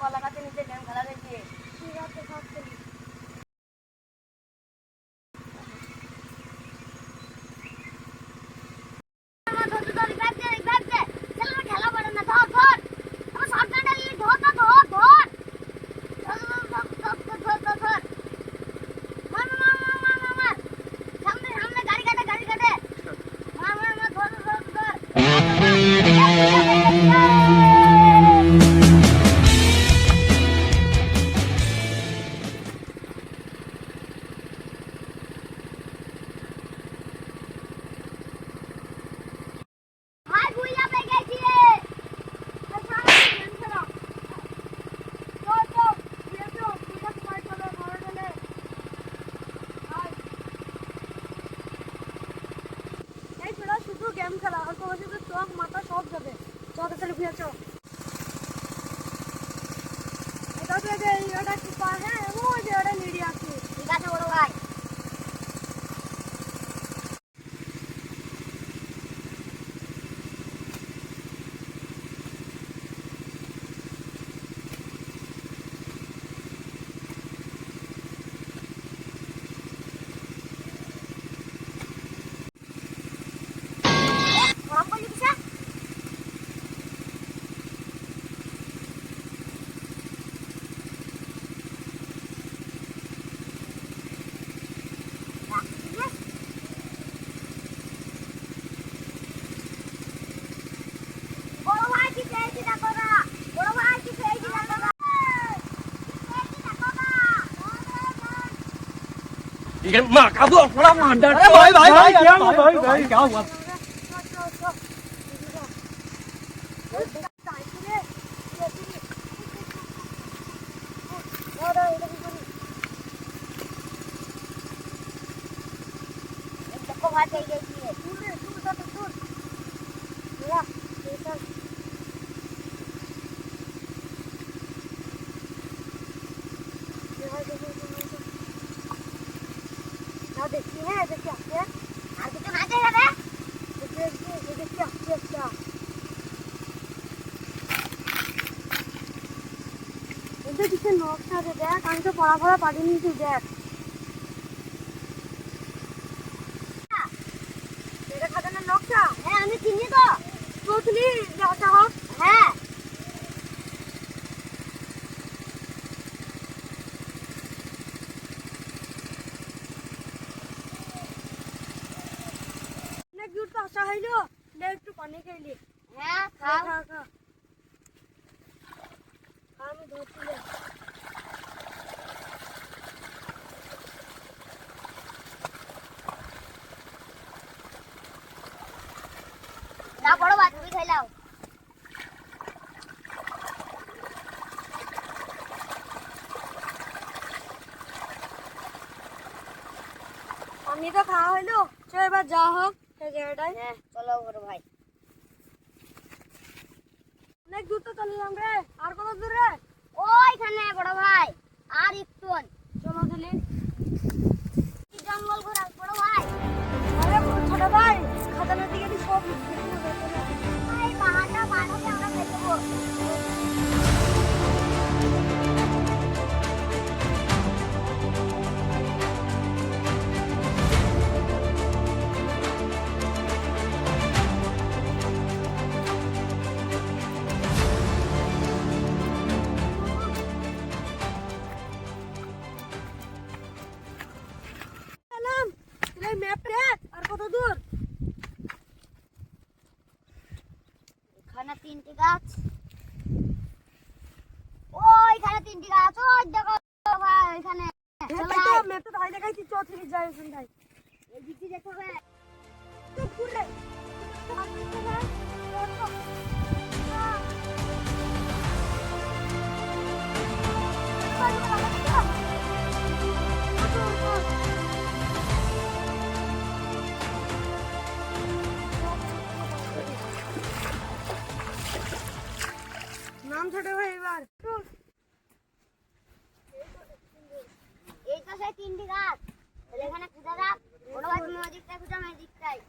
কলা গাছের নিচে গেম খেলা দেখি। ঠিক আছে সব খেলি। শুধু গেম খেলা আর তোমার সাথে চোখ মাথা সব যাবে। চল তাহলে ঘুরে চল। এটা তো এটা কি পা হ্যাঁ ওই যে ওটা লিডি আছে। ঠিক আছে বড় ভাই। माँ का वो बड़ा मांडा भाई भाई भाई क्या हुआ भाई भाई क्या हुआ देखिए है देखिए आते हैं आगे तो ना जाएगा रे देखिए अच्छा এটা কিছু নকশা দে দেখ আমি তো পড়া পড়া পারিনি তুই দেখ এটা খাতার নকশা হ্যাঁ আমি চিনি তো প্রথমে যাওয়া হোক হ্যাঁ दूर तो आशा है लो ले একটু পানি খাইলি হ্যাঁ খা খা খা আমি ধরছিলাম না বড় ভাই তুমি খাইলাও পানি তো খাওয়া হইলো চল এবার যা হোক হ্যাঁ চলো বড় ভাই অনেক দূর তো চললাম রে আর কত দূর রে ওইখানে বড় ভাই আর একটু চলো চলি কি জঙ্গল ঘোরা বড় ভাই আরে ছোট ভাই খাদানের দিকে দি সব এই পাহাড়টা পাহাড়ে আমরা দেখবো मैप देख और कत दूर এখানে তিনটি গাছ ওইখানে তিনটি গাছ ওই দেখো ভাই এখানে চলো मैप তো ভাই দেখাইছি চল থেকে যাই শুন ভাই এই দিকে দেখো ভাই তো ঘুরে নাম ছোট ভাই এবার এই তো সেই তিনটি গাছ তাহলে এখানে খুঁজে রাখ বড় ভাই তুমি ওই দিকটায় খুঁজো আমি এই দিকটায়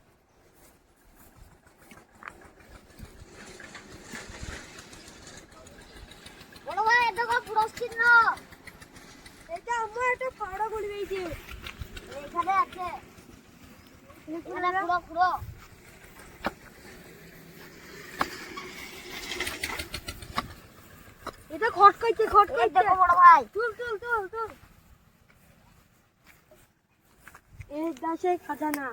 বড় ভাই দেখো ক্রস চিহ্ন। এটা আমার একটা ফাড়া করে দিয়েছে। এখানে আছে। এখানে পুরো পুরো। এটা খটকাইছে খটকাইছে। দেখো বড় ভাই। তুল তুল তুল তুল। এই দাসে খাজানা।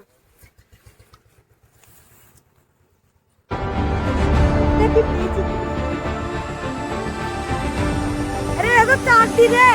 দেখি পেয়েছি। আরে এত চারটি রে।